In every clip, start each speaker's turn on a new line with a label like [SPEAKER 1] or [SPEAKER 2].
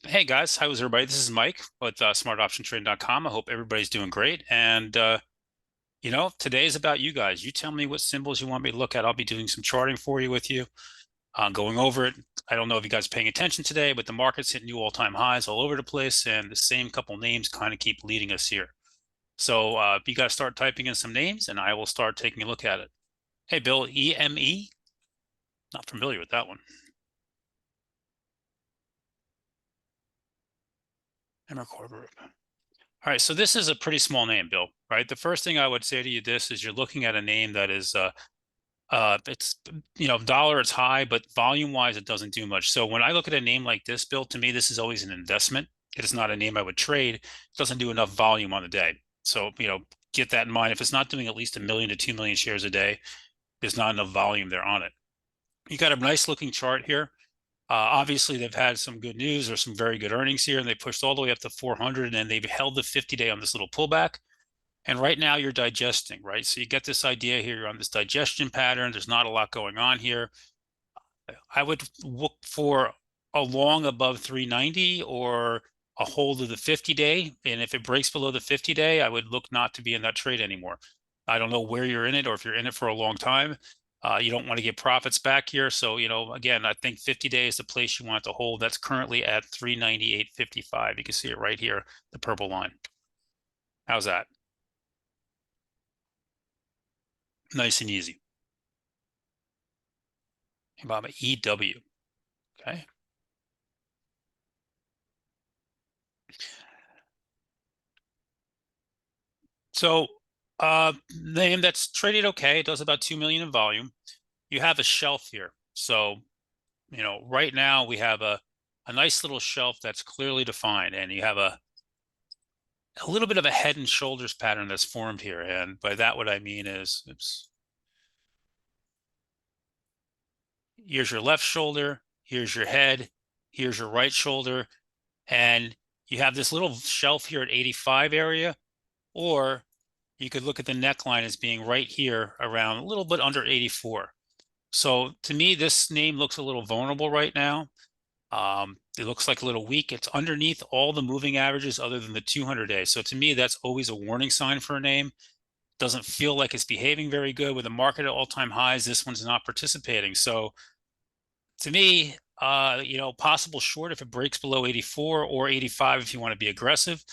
[SPEAKER 1] Hey guys, how's everybody? This is Mike with smartoptiontrading.com. I hope everybody's doing great. And today is about you guys. You tell me what symbols you want me to look at. I'll be doing some charting for you with you, going over it. I don't know if you guys are paying attention today, but the market's hitting new all-time highs all over the place, and the same couple names kind of keep leading us here. So you guys start typing in some names, and I will start taking a look at it. Hey, Bill, EME? Not familiar with that one. Emmercore Group. All right, so this is a pretty small name, Bill, right? The first thing I would say to you this is you're looking at a name that is it's dollar it's high, but volume wise it doesn't do much. So when I look at a name like this, Bill, to me this is always an investment. It is not a name I would trade. It doesn't do enough volume on the day. So, get that in mind. If it's not doing at least 1 million to 2 million shares a day, there's not enough volume there on it. You got a nice looking chart here. Obviously, they've had some good news or some very good earnings here, and they pushed all the way up to 400, and they've held the 50-day on this little pullback. And right now you're digesting, right? So you get this idea here, you're on this digestion pattern. There's not a lot going on here. I would look for a long above 390 or a hold of the 50-day. And if it breaks below the 50-day, I would look not to be in that trade anymore. I don't know where you're in it or if you're in it for a long time. You don't want to get profits back here. So, again, I think 50-day is the place you want to hold. That's currently at 398.55. You can see it right here, the purple line. How's that? Nice and easy. About EW. Okay. So name that's traded okay. It does about 2 million in volume. You have a shelf here. So, right now we have a nice little shelf that's clearly defined, and you have a little bit of a head and shoulders pattern that's formed here. And by that, what I mean is, here's your left shoulder, here's your head, here's your right shoulder, and you have this little shelf here at 85 area, or you could look at the neckline as being right here around a little bit under 84. So to me, this name looks a little vulnerable right now. It looks like a little weak. It's underneath all the moving averages other than the 200-day. So to me, that's always a warning sign for a name. Doesn't feel like it's behaving very good with the market at all-time highs. This one's not participating. So to me, possible short if it breaks below 84 or 85 if you want to be aggressive.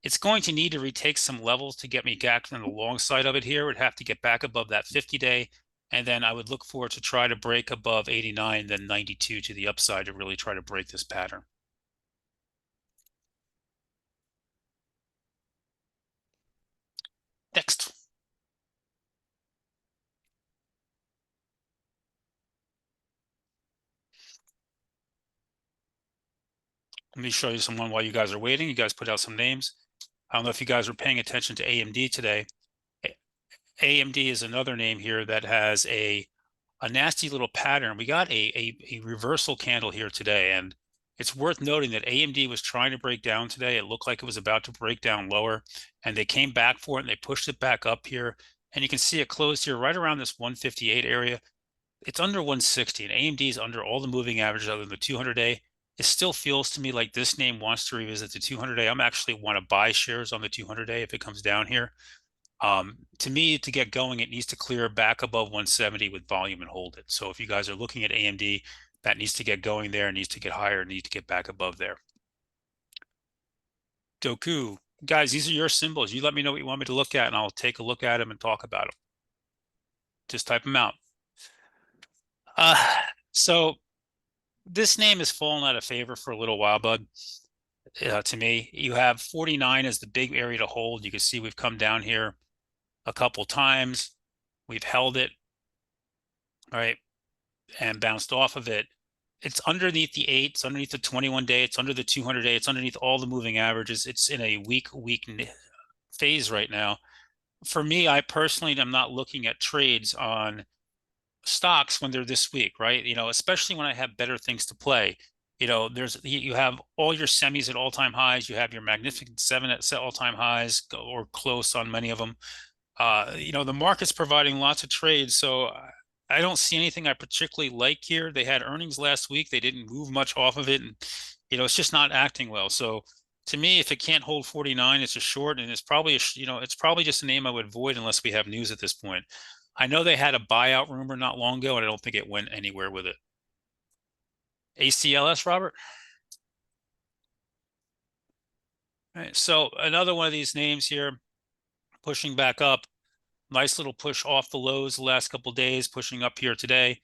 [SPEAKER 1] It's going to need to retake some levels to get me back on the long side of it here. It would have to get back above that 50-day, and then I would look for it to try to break above 89, then 92 to the upside to really try to break this pattern. Next. Let me show you someone while you guys are waiting. You guys put out some names. I don't know if you guys were paying attention to AMD today. AMD is another name here that has a nasty little pattern. We got a reversal candle here today, and it's worth noting that AMD was trying to break down today. It looked like it was about to break down lower, and they came back for it, and they pushed it back up here. And you can see it closed here right around this 158 area. It's under 160, and AMD is under all the moving averages other than the 200-day. It still feels to me like this name wants to revisit the 200-day. I'm actually want to buy shares on the 200-day if it comes down here. To me, to get going, it needs to clear back above 170 with volume and hold it. So if you guys are looking at AMD, that needs to get going there, needs to get higher, needs to get back above there. Doku. Guys, these are your symbols. You let me know what you want me to look at, and I'll take a look at them and talk about them. Just type them out. So this name has fallen out of favor for a little while, bud. To me, you have 49 as the big area to hold. You can see we've come down here a couple times. We've held it, all right, and bounced off of it. It's underneath the 8, it's underneath the 21-day, it's under the 200-day, it's underneath all the moving averages. It's in a weak phase right now. For me, I personally am not looking at trades on stocks when they're this weak, right? Especially when I have better things to play. You have all your semis at all-time highs. You have your Magnificent Seven at all-time highs or close on many of them. The market's providing lots of trades, so I don't see anything I particularly like here. They had earnings last week. They didn't move much off of it. And, it's just not acting well. So to me, if it can't hold 49, it's a short, and it's probably it's probably just a name I would avoid unless we have news at this point. I know they had a buyout rumor not long ago, and I don't think it went anywhere with it. ACLS, Robert? All right, so another one of these names here, pushing back up. Nice little push off the lows the last couple of days, pushing up here today.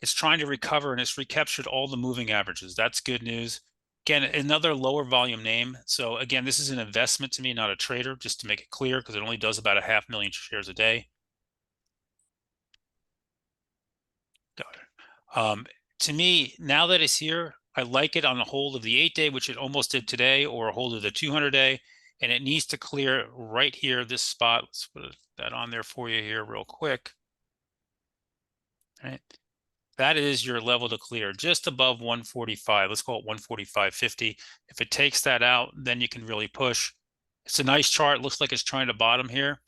[SPEAKER 1] It's trying to recover, and it's recaptured all the moving averages. That's good news. Again, another lower volume name. So again, this is an investment to me, not a trader, just to make it clear, because it only does about a 500,000 shares a day. Got it. To me, now that it's here, I like it on a hold of the 8-day, which it almost did today, or a hold of the 200-day, and it needs to clear right here, this spot. Let's put that on there for you here real quick. All right. That is your level to clear, just above 145. Let's call it 145.50. If it takes that out, then you can really push. It's a nice chart. Looks like it's trying to bottom here.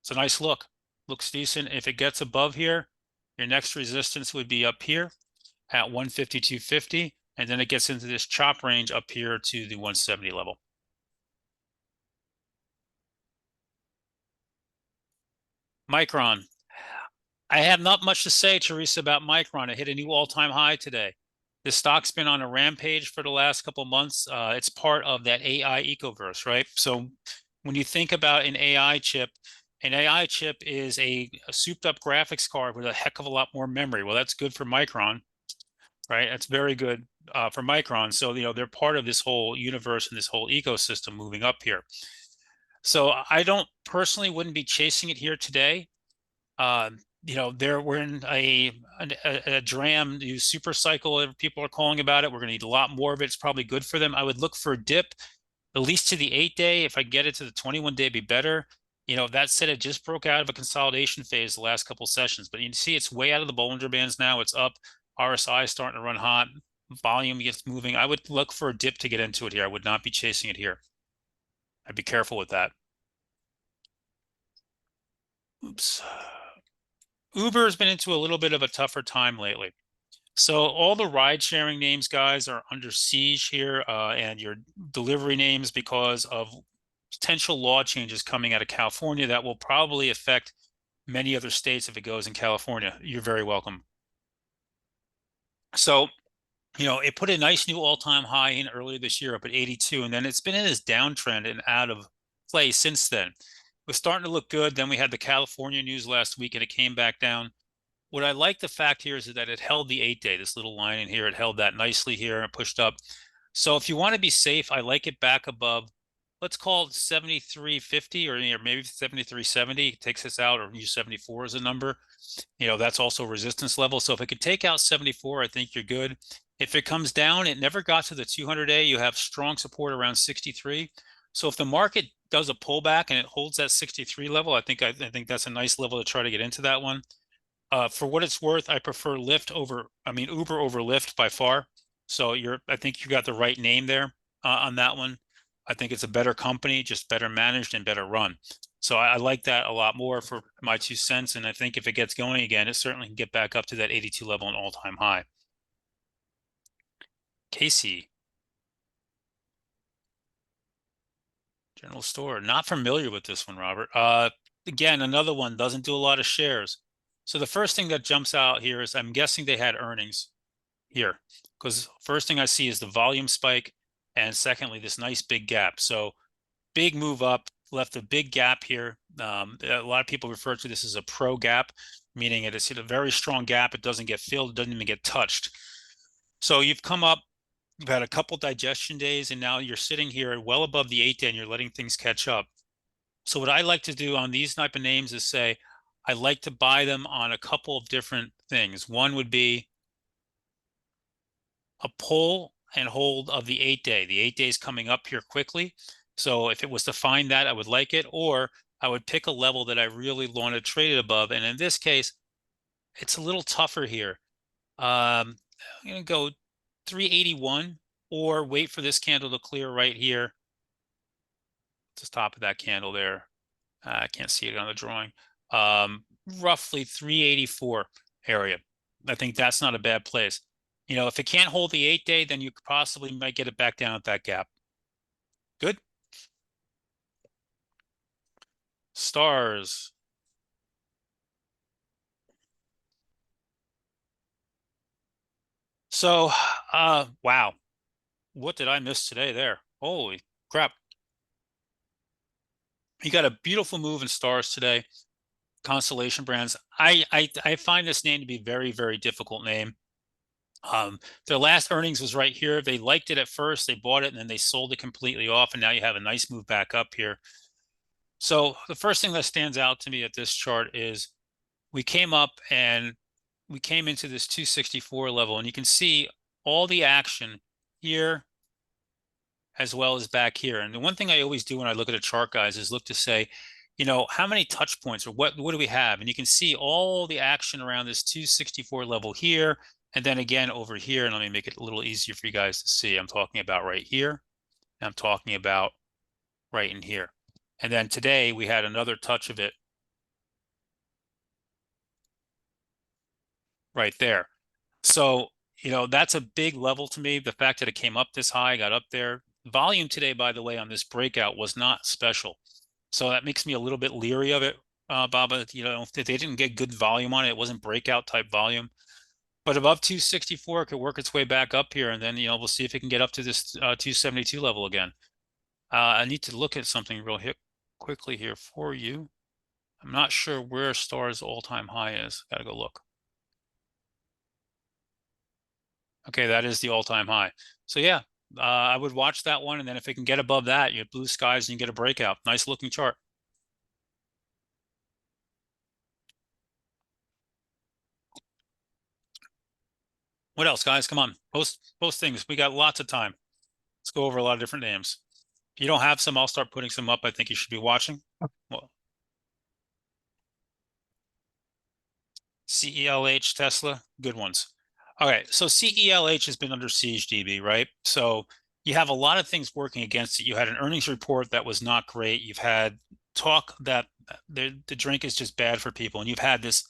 [SPEAKER 1] It's a nice look. Looks decent. If it gets above here, your next resistance would be up here at 152.50, and then it gets into this chop range up here to the 170 level. Micron. I have not much to say, Teresa, about Micron. It hit a new all-time high today. The stock's been on a rampage for the last couple of months. It's part of that AI ecoverse, right? So when you think about an AI chip is a souped-up graphics card with a heck of a lot more memory. Well, that's good for Micron, right? That's very good for Micron. So, they're part of this whole universe and this whole ecosystem moving up here. So I don't personally wouldn't be chasing it here today. We're in a DRAM new super cycle, people are calling about it. We're going to need a lot more of it. It's probably good for them. I would look for a dip, at least to the 8-day. If I get it to the 21-day, be better. That said, it just broke out of a consolidation phase the last couple sessions, but you can see it's way out of the Bollinger Bands now. It's up. RSI is starting to run hot. Volume gets moving. I would look for a dip to get into it here. I would not be chasing it here. I'd be careful with that. Oops. Uber has been into a little bit of a tougher time lately. So all the ride sharing names, guys, are under siege here, and your delivery names, because of potential law changes coming out of California that will probably affect many other states if it goes in California. You're very welcome. So, it put a nice new all-time high in earlier this year up at 82, and then it's been in this downtrend and out of play since then. It was starting to look good. Then we had the California news last week, and it came back down. What I like the fact here is that it held the 8-day, this little line in here. It held that nicely here and pushed up. So if you want to be safe, I like it back above, let's call it 73.50 or maybe 73.70. It takes us out, or use 74 as a number. That's also resistance level. So if it could take out 74, I think you're good. If it comes down, it never got to the 200-day. You have strong support around 63. So if the market does a pullback and it holds that 63 level, I think that's a nice level to try to get into that one. For what it's worth, I prefer Uber over Lyft by far. So I think you got the right name there on that one. I think it's a better company, just better managed and better run. So I like that a lot more for my 2 cents. And I think if it gets going again, it certainly can get back up to that 82 level, an all-time high. Casey. General Store. Not familiar with this one, Robert. Again, another one, doesn't do a lot of shares. So the first thing that jumps out here is, I'm guessing they had earnings here, because first thing I see is the volume spike, and secondly, this nice big gap. So big move up, left a big gap here. A lot of people refer to this as a pro gap, meaning it has hit a very strong gap. It doesn't get filled, it doesn't even get touched. So you've come up, you've had a couple digestion days, and now you're sitting here well above the 8-day, and you're letting things catch up. So what I like to do on these type of names is say, I like to buy them on a couple of different things. One would be a pull and hold of the 8-day. The 8-day is coming up here quickly. So if it was to find that, I would like it, or I would pick a level that I really want to trade it above. And in this case, it's a little tougher here. I'm going to go 381, or wait for this candle to clear right here. It's the top of that candle there. I can't see it on the drawing. Roughly 384 area. I think that's not a bad place. If it can't hold the 8-day, then you possibly might get it back down at that gap. Good. Stars. So, wow. What did I miss today there? Holy crap. You got a beautiful move in stars today. Constellation Brands. I find this name to be very, very difficult name. Their last earnings was right here. They liked it at first, they bought it, and then they sold it completely off, and now you have a nice move back up here. So the first thing that stands out to me at this chart is we came up and we came into this 264 level, and you can see all the action here as well as back here. And the one thing I always do when I look at a chart, guys, is look to say, how many touch points or what do we have? And you can see all the action around this 264 level here, and then again over here. And let me make it a little easier for you guys to see. I'm talking about right here, and I'm talking about right in here. And then today we had another touch of it right there. So, that's a big level to me. The fact that it came up this high, got up there. Volume today, by the way, on this breakout was not special. So that makes me a little bit leery of it, Baba. If they didn't get good volume on it, it wasn't breakout type volume. But above 264, it could work its way back up here. And then, we'll see if it can get up to this 272 level again. I need to look at something real quickly here for you. I'm not sure where Star's all-time high is. Got to go look. Okay, that is the all-time high. So yeah, I would watch that one, and then if it can get above that, you have blue skies and you get a breakout. Nice looking chart. What else, guys? Come on, post things. We got lots of time. Let's go over a lot of different names. If you don't have some, I'll start putting some up. I think you should be watching. Well, CELH, Tesla, good ones. Okay, so CELH has been under siege, DB, right? So you have a lot of things working against it. You had an earnings report that was not great. You've had talk that the drink is just bad for people, and you've had this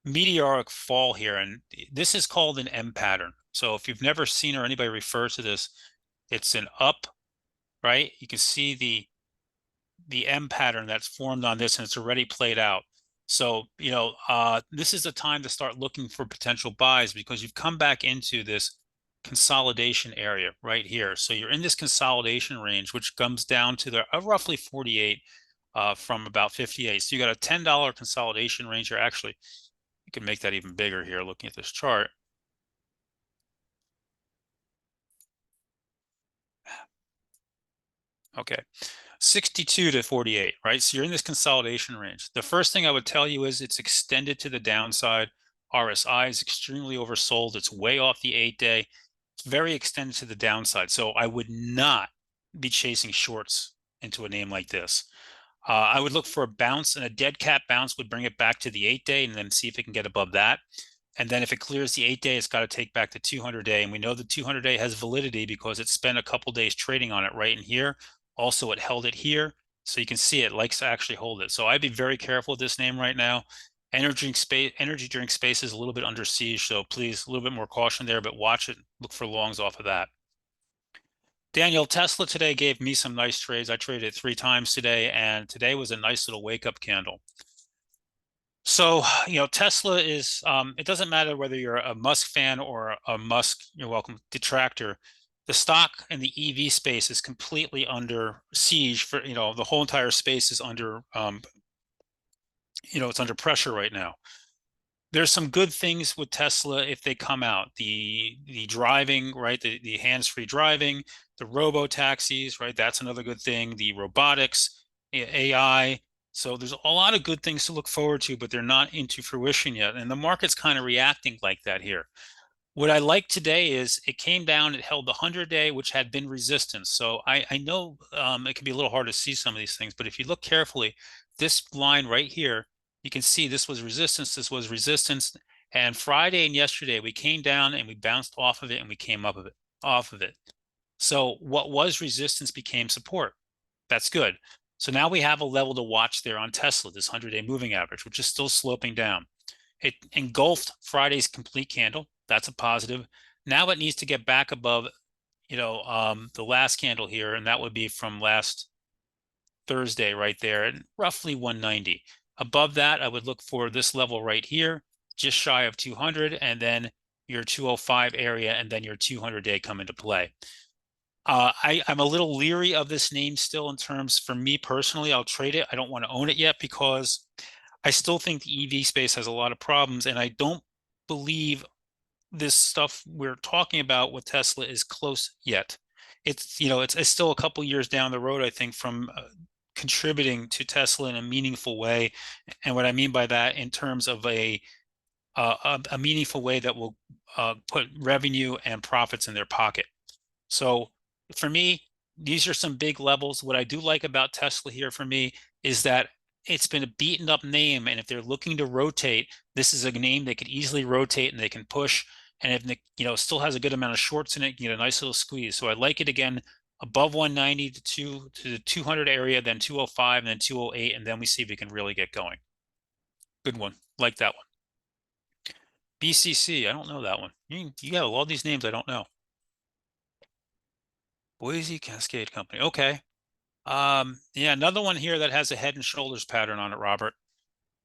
[SPEAKER 1] meteoric fall here, and this is called an M pattern. So if you've never seen or anybody refer to this, it's an up, right? You can see the M pattern that's formed on this, and it's already played out. So, this is the time to start looking for potential buys because you've come back into this consolidation area right here. So you're in this consolidation range, which comes down to the roughly 48 from about 58. So you got a $10 consolidation range here. Actually, you can make that even bigger here looking at this chart. Okay. 62 to 48, right? So you're in this consolidation range. The first thing I would tell you is it's extended to the downside. RSI is extremely oversold. It's way off the 8-day. It's very extended to the downside. So I would not be chasing shorts into a name like this. I would look for a bounce, and a dead cat bounce would bring it back to the 8-day and then see if it can get above that. And then if it clears the 8-day, it's got to take back the 200-day. And we know the 200-day has validity because it spent a couple days trading on it right in here. Also, it held it here. So you can see it likes to actually hold it. So I'd be very careful with this name right now. Energy drink space is a little bit under siege. So please, a little bit more caution there, but watch it. Look for longs off of that. Daniel, Tesla today gave me some nice trades. I traded it 3 times today, and today was a nice little wake-up candle. So, Tesla is, it doesn't matter whether you're a Musk fan or a Musk, you're welcome, detractor. The stock in the EV space is completely under siege for, the whole entire space is under, it's under pressure right now. There's some good things with Tesla if they come out. The driving, right? The hands-free driving, the robo taxis, right? That's another good thing. The robotics, AI. So there's a lot of good things to look forward to, but they're not into fruition yet. And the market's kind of reacting like that here. What I like today is it came down, it held the 100-day, which had been resistance. So I know it can be a little hard to see some of these things, but if you look carefully, this line right here, you can see this was resistance. And Friday and yesterday, we came down and we bounced off of it and we came up off of it. So what was resistance became support. That's good. So now we have a level to watch there on Tesla, this 100-day moving average, which is still sloping down. It engulfed Friday's complete candle. That's a positive. Now it needs to get back above, the last candle here, and that would be from last Thursday right there at roughly 190. Above that, I would look for this level right here, just shy of 200, and then your 205 area, and then your 200-day come into play. I'm a little leery of this name still in terms, for me personally, I'll trade it. I don't want to own it yet because I still think the EV space has a lot of problems, and I don't believe this stuff we're talking about with Tesla is close yet. It's still a couple years down the road, I think, from contributing to Tesla in a meaningful way. And what I mean by that, in terms of a meaningful way that will put revenue and profits in their pocket. So for me, these are some big levels. What I do like about Tesla here for me is that it's been a beaten up name, and if they're looking to rotate, this is a name they could easily rotate and they can push. And if still has a good amount of shorts in it, you get a nice little squeeze. So I like it again above 190 to the 200 area, then 205, and then 208, and then we see if we can really get going. Good one, like that one. BCC, I don't know that one. You got all these names I don't know. Boise Cascade Company. Okay. Yeah, another one here that has a head and shoulders pattern on it, Robert.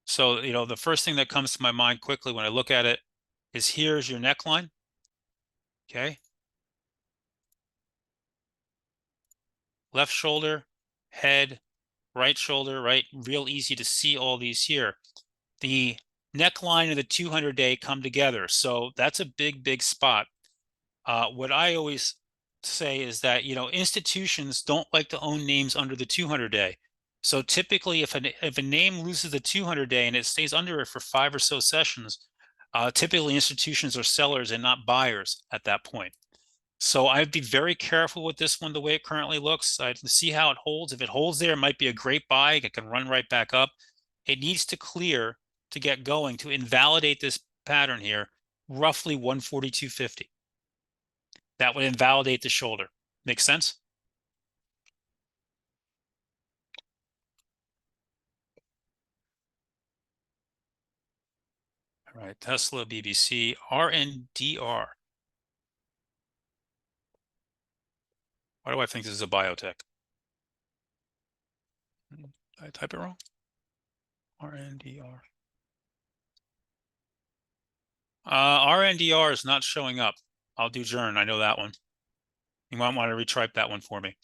[SPEAKER 1] So, the first thing that comes to my mind quickly when I look at it is here's your neckline. Okay. Left shoulder, head, right shoulder, right? Real easy to see all these here. The neckline and the 200-day come together. So that's a big, big spot. What I always say is that, institutions don't like to own names under the 200-day. So typically, if a name loses the 200-day and it stays under it for 5 or so sessions, typically institutions are sellers and not buyers at that point. So I'd be very careful with this one the way it currently looks. I'd see how it holds. If it holds there, it might be a great buy. It can run right back up. It needs to clear to get going to invalidate this pattern here, roughly 142.50. That would invalidate the shoulder. Make sense? All right, Tesla, BBC, RNDR. Why do I think this is a biotech? Did I type it wrong? RNDR. RNDR is not showing up. I'll do Jern. I know that one. You might want to retype that one for me.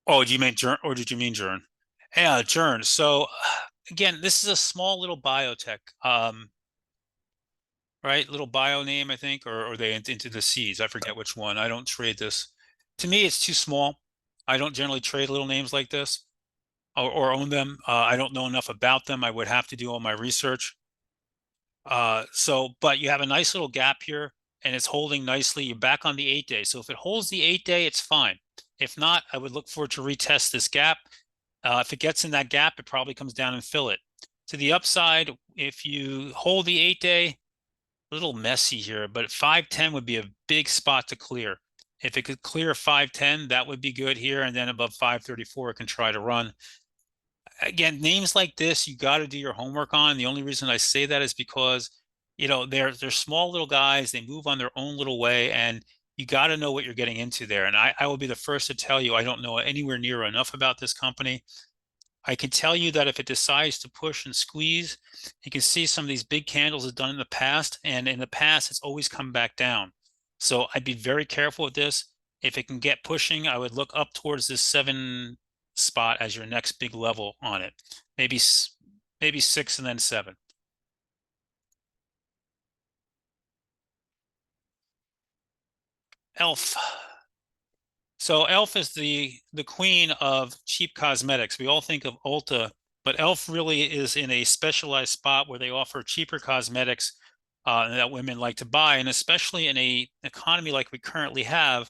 [SPEAKER 1] Oh, did you mean Jern, or did you mean Jern? Yeah, Jern. So again, this is a small little biotech. Right? Little bio name, I think, or are they into the seas? I forget which one. I don't trade this. To me, it's too small. I don't generally trade little names like this or own them. I don't know enough about them. I would have to do all my research. But you have a nice little gap here and it's holding nicely. You're back on the 8-day. So if it holds the 8-day, it's fine. If not, I would look for it to retest this gap. If it gets in that gap, it probably comes down and fill it. To the upside, if you hold the 8-day, a little messy here, but 510 would be a big spot to clear. If it could clear 510, that would be good here. And then above 534, it can try to run. Again, names like this, you got to do your homework on. The only reason I say that is because, they're small little guys. They move on their own little way, and you got to know what you're getting into there. And I will be the first to tell you, I don't know anywhere near enough about this company. I can tell you that if it decides to push and squeeze, you can see some of these big candles it's done in the past, and in the past, it's always come back down. So I'd be very careful with this. If it can get pushing, I would look up towards this 7 spot as your next big level on it. Maybe 6 and then 7. Elf. So Elf is the queen of cheap cosmetics. We all think of Ulta, but Elf really is in a specialized spot where they offer cheaper cosmetics that women like to buy, and especially in a economy like we currently have,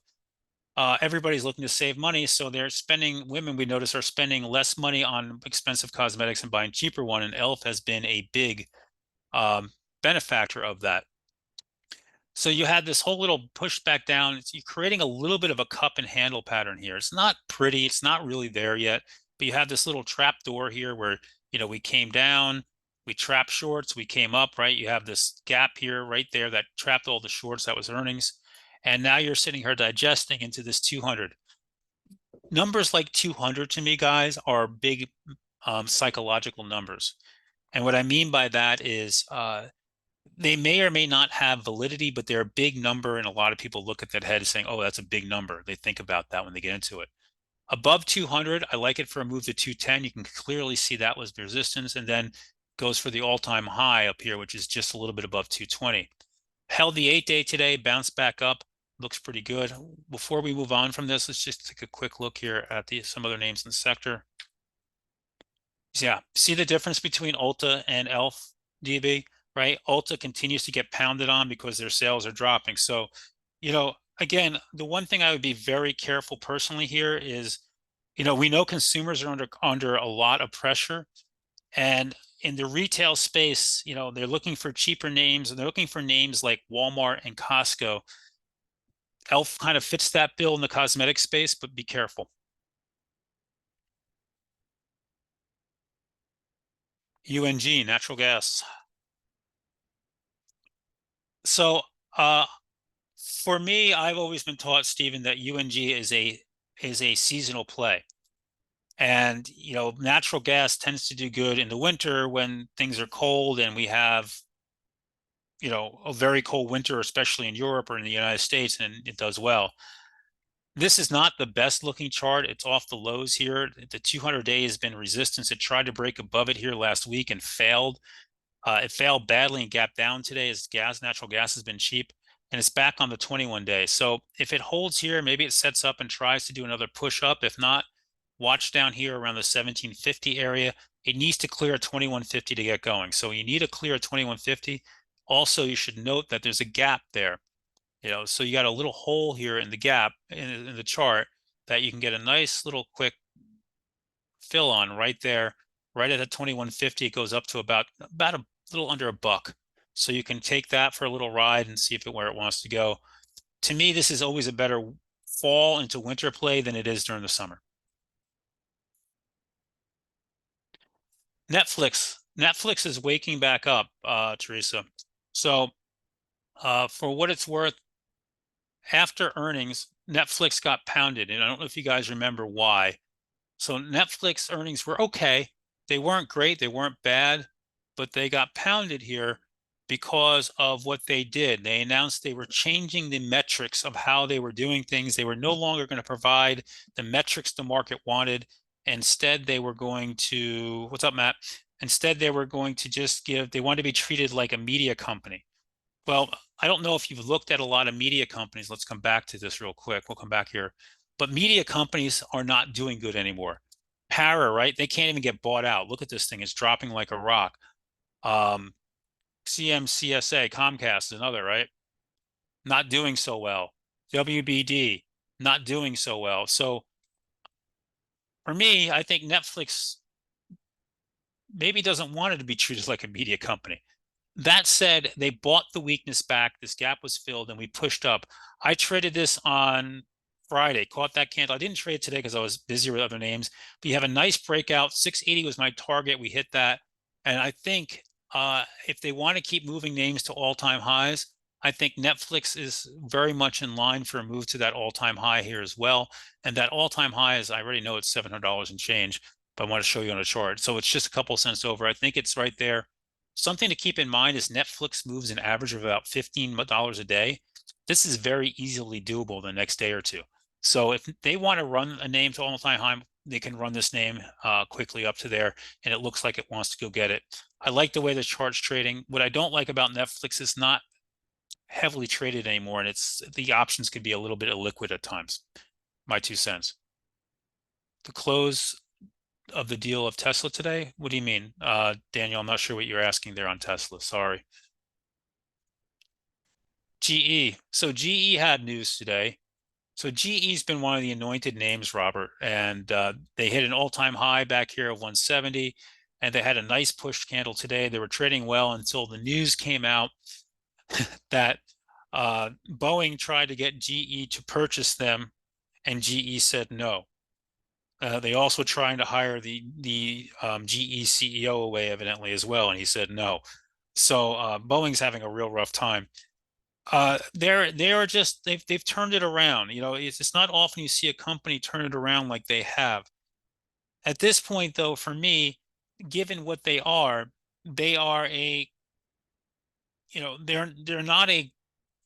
[SPEAKER 1] everybody's looking to save money, so they're spending. Women, we notice, are spending less money on expensive cosmetics and buying cheaper one, and Elf has been a big benefactor of that. So you had this whole little push back down. You're creating a little bit of a cup and handle pattern here. It's not pretty. It's not really there yet, but you have this little trap door here where, we came down. We trapped shorts. We came up, right? You have this gap here right there that trapped all the shorts. That was earnings. And now you're sitting here digesting into this 200. Numbers like 200 to me, guys, are big psychological numbers. And what I mean by that is they may or may not have validity, but they're a big number. And a lot of people look at that head saying, oh, that's a big number. They think about that when they get into it. Above 200, I like it for a move to 210. You can clearly see that was the resistance, and then goes for the all-time high up here, which is just a little bit above 220. Held the 8-day today, bounced back up, looks pretty good. Before we move on from this, let's just take a quick look here at some other names in the sector. Yeah, see the difference between Ulta and ELF, DB, right? Ulta continues to get pounded on because their sales are dropping. So, again, the one thing I would be very careful personally here is, we know consumers are under a lot of pressure, and in the retail space, they're looking for cheaper names, and they're looking for names like Walmart and Costco. ELF kind of fits that bill in the cosmetic space, but be careful. UNG, natural gas. So, for me, I've always been taught, Stephen, that UNG is a seasonal play. And, natural gas tends to do good in the winter when things are cold and we have, a very cold winter, especially in Europe or in the United States, and it does well. This is not the best looking chart. It's off the lows here. The 200-day has been resistance. It tried to break above it here last week and failed. It failed badly and gapped down today as natural gas has been cheap, and it's back on the 21-day. So if it holds here, maybe it sets up and tries to do another push up. If not, watch down here around the 1750 area. It needs to clear 2150 to get going. So you need to clear 2150. Also, you should note that there's a gap there. So you got a little hole here in the gap in the chart that you can get a nice little quick fill on right there, right at the 2150. It goes up to about a little under $1. So you can take that for a little ride and see where it wants to go. To me, this is always a better fall into winter play than it is during the summer. Netflix is waking back up, Teresa. So for what it's worth, after earnings, Netflix got pounded, and I don't know if you guys remember why. So Netflix earnings were okay. They weren't great, they weren't bad, but they got pounded here because of what they did. They announced they were changing the metrics of how they were doing things. They were no longer going to provide the metrics the market wanted. Instead, they were going to, what's up, Matt? Instead, they were going to just they wanted to be treated like a media company. Well, I don't know if you've looked at a lot of media companies. Let's come back to this real quick. We'll come back here. But media companies are not doing good anymore. Para, right? They can't even get bought out. Look at this thing. It's dropping like a rock. CMCSA, Comcast, another, right? Not doing so well. WBD, not doing so well. So for me, I think Netflix maybe doesn't want it to be treated like a media company. That said, they bought the weakness back. This gap was filled and we pushed up. I traded this on Friday, caught that candle. I didn't trade today because I was busy with other names, but you have a nice breakout. 680 was my target. We hit that. And I think if they want to keep moving names to all-time highs, I think Netflix is very much in line for a move to that all-time high here as well. And that all-time high is, I already know it's $700 and change, but I want to show you on a chart. So it's just a couple cents over. I think it's right there. Something to keep in mind is Netflix moves an average of about $15 a day. This is very easily doable the next day or two. So if they want to run a name to all-time high, they can run this name quickly up to there, and it looks like it wants to go get it. I like the way the chart's trading. What I don't like about Netflix is not heavily traded anymore, and the options can be a little bit illiquid at times. My 2 cents. The close of the deal of Tesla today? What do you mean? Daniel, I'm not sure what you're asking there on Tesla. Sorry. GE. So GE had news today. So GE's been one of the anointed names, Robert, and they hit an all-time high back here of 170, and they had a nice push candle today. They were trading well until the news came out that Boeing tried to get GE to purchase them, and GE said no. They also trying to hire the GE CEO away, evidently, as well, and he said no. So Boeing's having a real rough time. They are just they've turned it around. You know, it's not often you see a company turn it around like they have. At this point, though, for me, given what they are a they're not a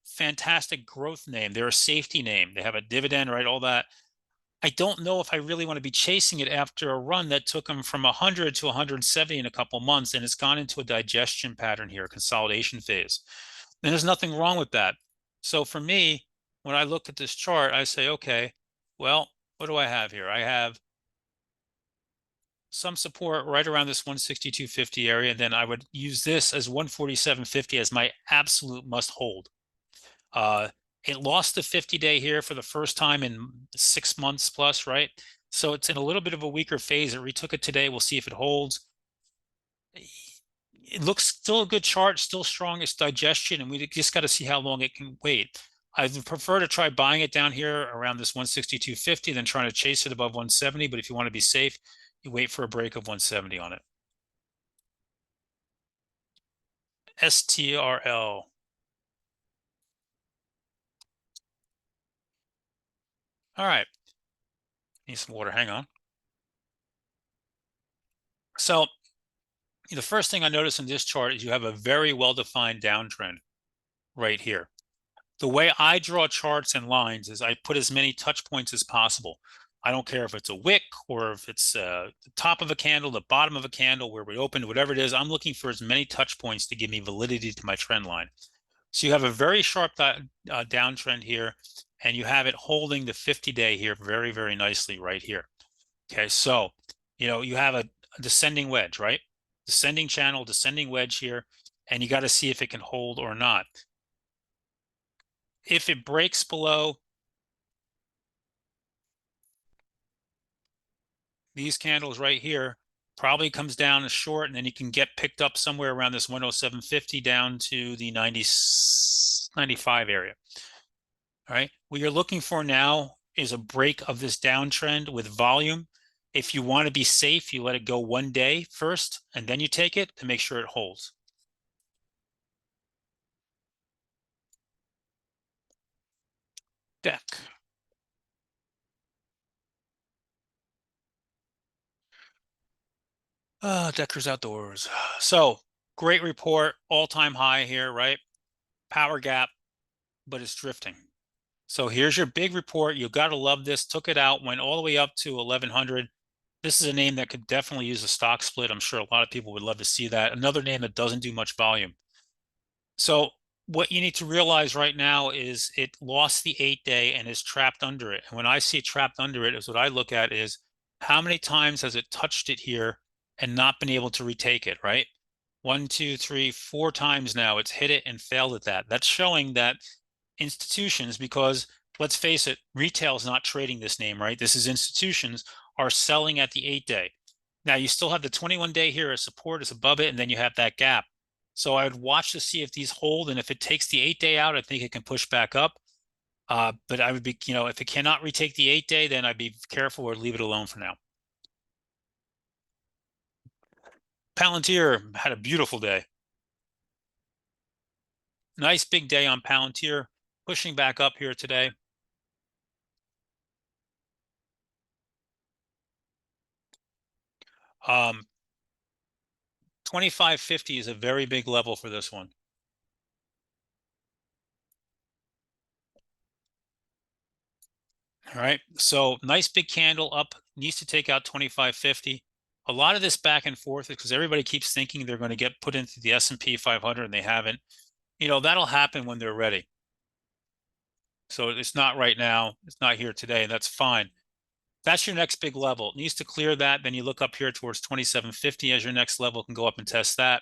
[SPEAKER 1] fantastic growth name. They're a safety name. They have a dividend, right? All that. I don't know if I really want to be chasing it after a run that took them from 100 to 170 in a couple months, and it's gone into a digestion pattern here, a consolidation phase. And there's nothing wrong with that. So for me, when I look at this chart, I say, okay, well, what do I have here? I have some support right around this 162.50 area. And then I would use this as 147.50 as my absolute must hold. Uh, it lost the 50-day here for the first time in 6 months plus, right? So it's in a little bit of a weaker phase. It retook it today. We'll see if it holds. It looks still a good chart, still strong. It's digestion, and we just got to see how long it can wait. I prefer to try buying it down here around this 162.50 than trying to chase it above 170. But if you want to be safe, you wait for a break of 170 on it. STRL. All right. Need some water. Hang on. So the first thing I notice in this chart is you have a very well-defined downtrend right here. The way I draw charts and lines is I put as many touch points as possible. I don't care if it's a wick or if it's the top of a candle, the bottom of a candle, where we opened, whatever it is. I'm looking for as many touch points to give me validity to my trend line. So you have a very sharp downtrend here, and you have it holding the 50-day here very, very nicely right here. Okay, so you have a descending wedge, right? Descending channel, descending wedge here, and you got to see if it can hold or not. If it breaks below these candles right here, probably comes down a short, and then you can get picked up somewhere around this 107.50 down to the 95 area. All right, what you're looking for now is a break of this downtrend with volume. If you want to be safe, you let it go one day first, and then you take it to make sure it holds. Deck. Decker's Outdoors. So great report, all-time high here, right? Power gap, but it's drifting. So here's your big report. You got to love this. Took it out, went all the way up to 1100. This is a name that could definitely use a stock split. I'm sure a lot of people would love to see that. Another name that doesn't do much volume. So what you need to realize right now is it lost the 8-day and is trapped under it. And when I see trapped under it, is what I look at is how many times has it touched it here and not been able to retake it, right? 1, 2, 3, 4 times now it's hit it and failed at that. That's showing that institutions, because let's face it, retail is not trading this name, right? This is institutions are selling at the 8-day. Now you still have the 21-day here as support is above it, and then you have that gap. So I would watch to see if these hold, and if it takes the 8-day out, I think it can push back up. But I would be, if it cannot retake the 8-day, then I'd be careful or leave it alone for now. Palantir had a beautiful day. Nice big day on Palantir, pushing back up here today. Um, 25.50 is a very big level for this one. All right, so nice big candle up, needs to take out 25.50. A lot of this back and forth is because everybody keeps thinking they're going to get put into the S&P 500 and they haven't. That'll happen when they're ready. So it's not right now. It's not here today. That's fine. That's your next big level. It needs to clear that. Then you look up here towards 27.50 as your next level, can go up and test that.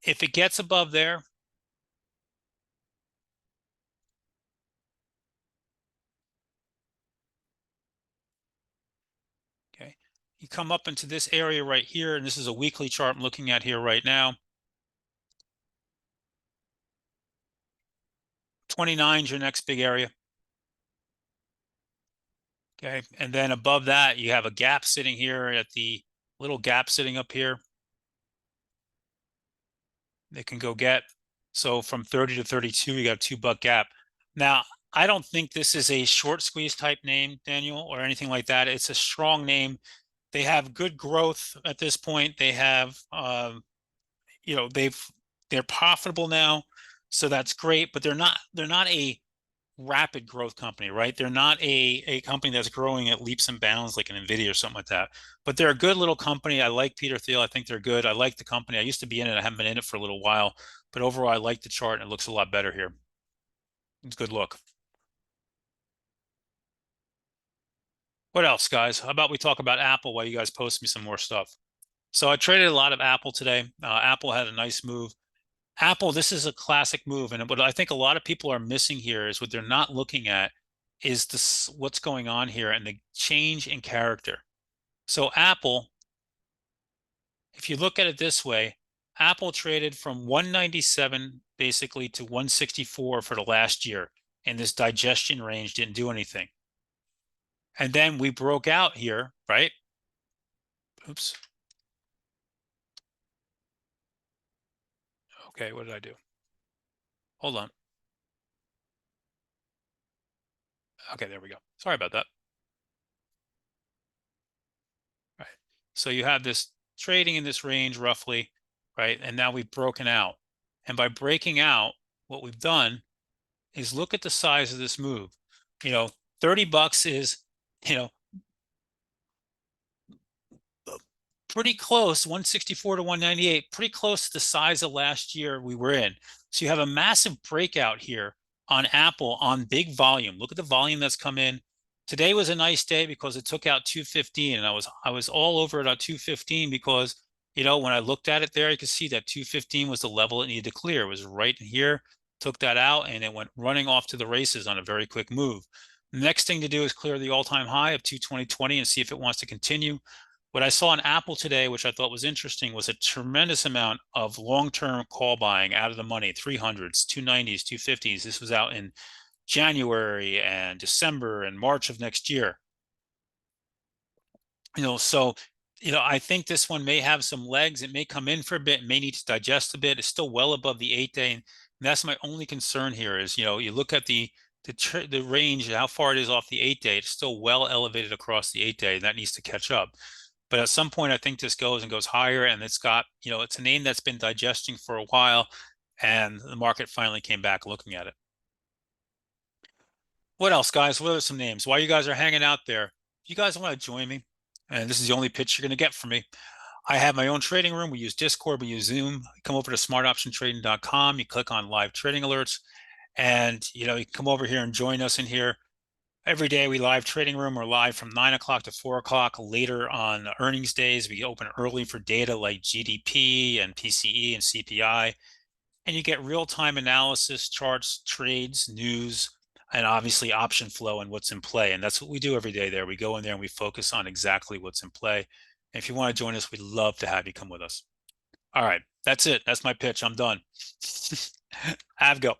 [SPEAKER 1] If it gets above there, okay, you come up into this area right here, and this is a weekly chart I'm looking at here right now. 29 is your next big area. Okay, and then above that, you have a gap sitting here at the little gap sitting up here. They can go get. So from 30 to 32, you got a $2 gap. Now, I don't think this is a short squeeze type name, Daniel, or anything like that. It's a strong name. They have good growth at this point. They have, you know, they're profitable now, so that's great. But they're not a rapid growth company, right? They're not a company that's growing at leaps and bounds like an Nvidia or something like that. But they're a good little company. I like Peter Thiel. I think they're good. I like the company. I used to be in it. I haven't been in it for a little while, but overall, I like the chart and it looks a lot better here. It's a good look. What else, guys? How about we talk about Apple while you guys post me some more stuff? So I traded a lot of Apple today. Apple had a nice move. Apple, this is a classic move. And what I think a lot of people are missing here is what they're not looking at is this what's going on here and the change in character. So Apple, if you look at it this way, Apple traded from 197 basically to 164 for the last year. And this digestion range didn't do anything. And then we broke out here, right? Oops. Okay, what did I do? Hold on. Okay, there we go. Sorry about that. Right. So you have this trading in this range roughly, right? And now we've broken out. And by breaking out, what we've done is look at the size of this move. You know, $30 is, you know, pretty close, 164 to 198, pretty close to the size of last year we were in. So you have a massive breakout here on Apple on big volume. Look at the volume that's come in. Today was a nice day because it took out 215, and I was all over it on 215 because when I looked at it there, you could see that 215 was the level it needed to clear. It was right in here, took that out, and it went running off to the races on a very quick move. The next thing to do is clear the all-time high of 220.20 and see if it wants to continue. What I saw in Apple today, which I thought was interesting, was a tremendous amount of long-term call buying out of the money, 300s, 290s, 250s. This was out in January and December and March of next year. So I think this one may have some legs. It may come in for a bit, may need to digest a bit. It's still well above the 8-day. And that's my only concern here is, you look at the range, how far it is off the 8-day. It's still well elevated across the 8-day. That needs to catch up. But at some point, I think this goes higher, and it's got, it's a name that's been digesting for a while, and the market finally came back looking at it. What else, guys? What are some names? While you guys are hanging out there, if you guys want to join me, and this is the only pitch you're going to get from me, I have my own trading room. We use Discord, we use Zoom. You come over to smartoptiontrading.com, you click on live trading alerts, and you can come over here and join us in here. Every day we live trading room. We're live from 9 o'clock to 4 o'clock. Later on earnings days, we open early for data like GDP and PCE and CPI. And you get real-time analysis, charts, trades, news, and obviously option flow and what's in play. And that's what we do every day there. We go in there and we focus on exactly what's in play. And if you want to join us, we'd love to have you come with us. All right, that's it. That's my pitch. I'm done. Have go.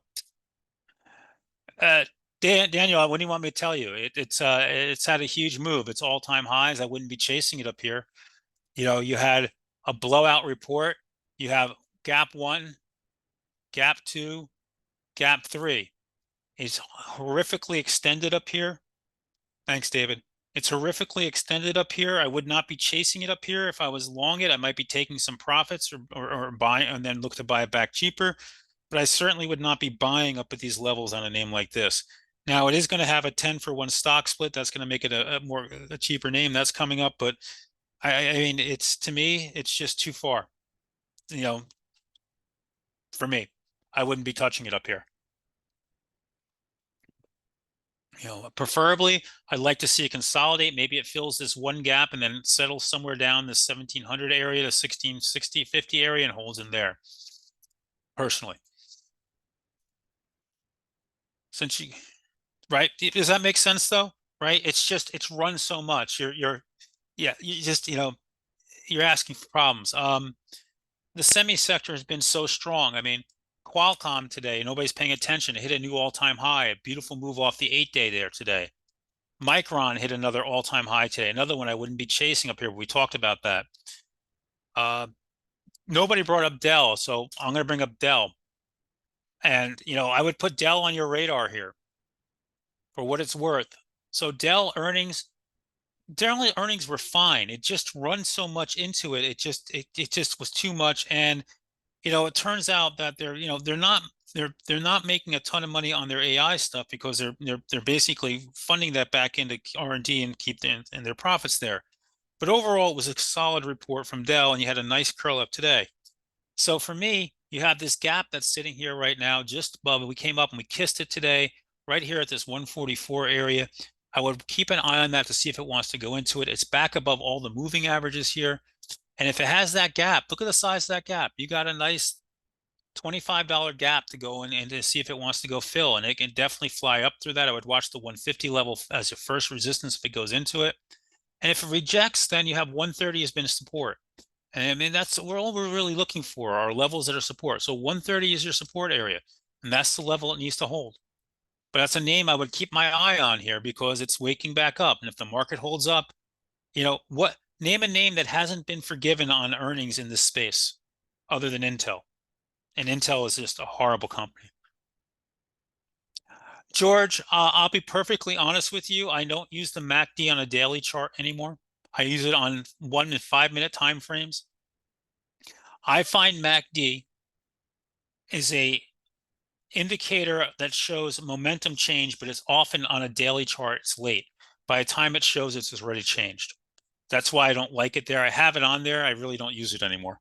[SPEAKER 1] Daniel, what do you want me to tell you? It's had a huge move. It's all-time highs. I wouldn't be chasing it up here. You had a blowout report. You have gap 1, gap 2, gap 3. It's horrifically extended up here. Thanks, David. It's horrifically extended up here. I would not be chasing it up here. If I was long it, I might be taking some profits or buying and then look to buy it back cheaper. But I certainly would not be buying up at these levels on a name like this. Now it is going to have a 10-for-1 stock split. That's going to make it a cheaper name. That's coming up, but I mean, to me, it's just too far. For me, I wouldn't be touching it up here. Preferably, I'd like to see it consolidate. Maybe it fills this one gap and then settles somewhere down the 1700 area to 1660, 50 area and holds in there. Personally, right? Does that make sense though? Right? It's run so much. You're asking for problems. The semi sector has been so strong. I mean, Qualcomm today, nobody's paying attention. It hit a new all-time high, a beautiful move off the 8-day there today. Micron hit another all-time high today, another one I wouldn't be chasing up here, but we talked about that. Nobody brought up Dell, so I'm going to bring up Dell. And, I would put Dell on your radar here for what it's worth. So Dell earnings were fine. It just runs so much into it. It just was too much. And, it turns out that they're not making a ton of money on their AI stuff because they're basically funding that back into R&D and keep their profits there. But overall, it was a solid report from Dell, and you had a nice curl up today. So for me, you have this gap that's sitting here right now, just above it. We came up and we kissed it today, right here at this 144 area. I would keep an eye on that to see if it wants to go into it. It's back above all the moving averages here. And if it has that gap, look at the size of that gap. You got a nice $25 gap to go in and to see if it wants to go fill. And it can definitely fly up through that. I would watch the 150 level as your first resistance if it goes into it. And if it rejects, then you have 130 has been support. And I mean, that's all we're really looking for are levels that are support. So 130 is your support area, and that's the level it needs to hold. But that's a name I would keep my eye on here because it's waking back up. And if the market holds up, name a name that hasn't been forgiven on earnings in this space other than Intel. And Intel is just a horrible company. George, I'll be perfectly honest with you. I don't use the MACD on a daily chart anymore. I use it on 1 and 5 minute time frames. I find MACD is a indicator that shows momentum change, but it's often on a daily chart. It's late. By the time it shows, it's already changed. That's why I don't like it there. I have it on there. I really don't use it anymore.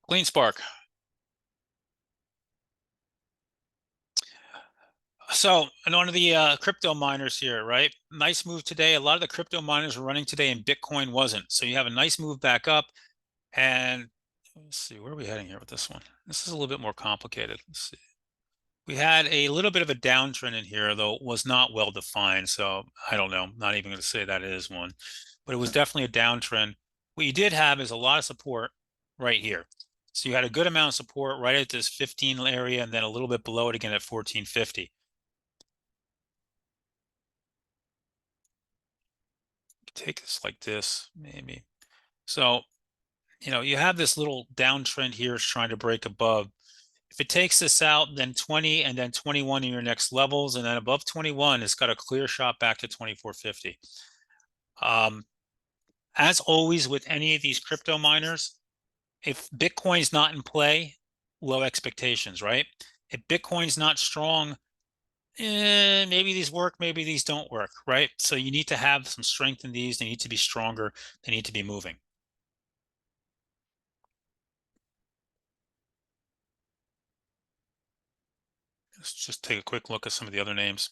[SPEAKER 1] Clean Spark. So, and one of the crypto miners here, right? Nice move today. A lot of the crypto miners were running today and Bitcoin wasn't. So you have a nice move back up. And let's see, where are we heading here with this one? This is a little bit more complicated. Let's see. We had a little bit of a downtrend in here, though it was not well defined. So I don't know. I'm not even going to say that it is one, but it was definitely a downtrend. What you did have is a lot of support right here. So you had a good amount of support right at this 15 area and then a little bit below it again at 1450. Take this like this, maybe. So, you have this little downtrend here is trying to break above. If it takes this out, then 20 and then 21 are your next levels. And then above 21, it's got a clear shot back to 2450. As always with any of these crypto miners, if Bitcoin's not in play, low expectations, right? If Bitcoin's not strong, maybe these work, maybe these don't work, right? So you need to have some strength in these. They need to be stronger. They need to be moving. Let's just take a quick look at some of the other names.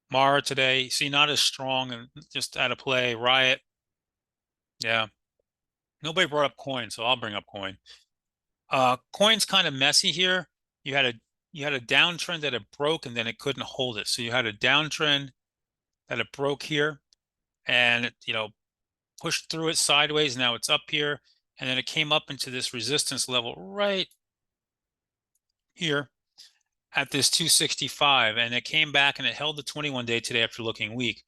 [SPEAKER 1] Mara today, see, not as strong and just out of play. Riot, yeah. Nobody brought up coin, so I'll bring up coin. Coin's kind of messy here. You had a downtrend that it broke and then it couldn't hold it. So you had a downtrend that it broke here and it, pushed through it sideways. Now it's up here and then it came up into this resistance level right here at this 265 and it came back and it held the 21-day today after looking weak.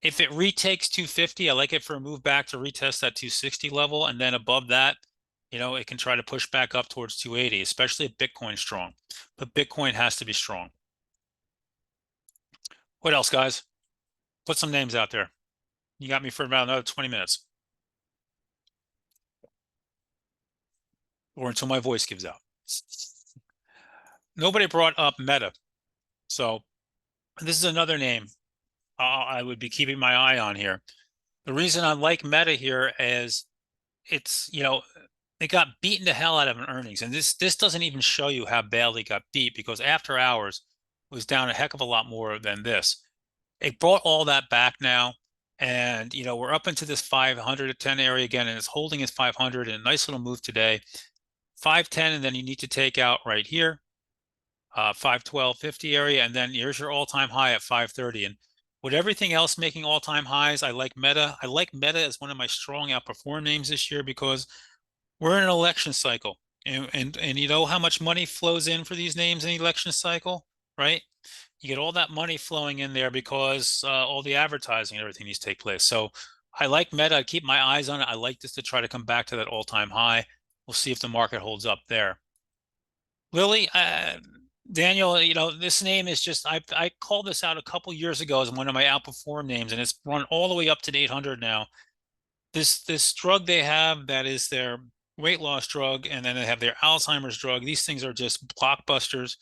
[SPEAKER 1] If it retakes 250, I like it for a move back to retest that 260 level. And then above that, it can try to push back up towards 280, especially if Bitcoin's strong. But Bitcoin has to be strong. What else, guys? Put some names out there. You got me for about another 20 minutes. Or until my voice gives out. Nobody brought up Meta. So this is another name I would be keeping my eye on here. The reason I like Meta here is it's, they got beaten to hell out of an earnings. And this doesn't even show you how badly got beat because after hours it was down a heck of a lot more than this. It brought all that back now. And, we're up into this 510 area again, and it's holding its 500 and a nice little move today. 510, and then you need to take out right here, 512.50 area. And then here's your all-time high at 530. And with everything else making all-time highs, I like Meta. I like Meta as one of my strong outperform names this year because We're in an election cycle, and you know how much money flows in for these names in the election cycle, right? You get all that money flowing in there because all the advertising and everything needs to take place. So I like Meta. I keep my eyes on it. I like this to try to come back to that all-time high. We'll see if the market holds up there. Lily, Daniel, you know, this name is just, I called this out a couple years ago as one of my outperform names, and it's run all the way up to 800 now. This drug they have that is their weight loss drug, and then they have their Alzheimer's drug. These things are just blockbusters.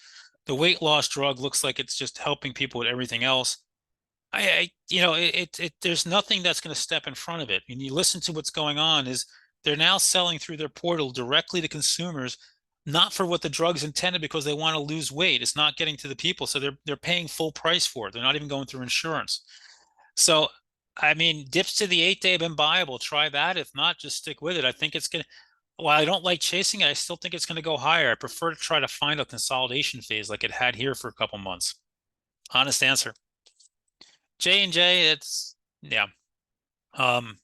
[SPEAKER 1] The weight loss drug looks like it's just helping people with everything else. You know, there's nothing that's going to step in front of it. And you listen to what's going on is they're now selling through their portal directly to consumers, not for what the drug's intended because they want to lose weight. It's not getting to the people, so they're paying full price for it. They're not even going through insurance. So, I mean, dips to the 8 day have been buyable. Try that. If not, just stick with it. I think it's going to, while I don't like chasing it, I still think it's going to go higher. I prefer to try to find a consolidation phase like it had here for a couple months. Honest answer. J&J, it's, yeah. Um,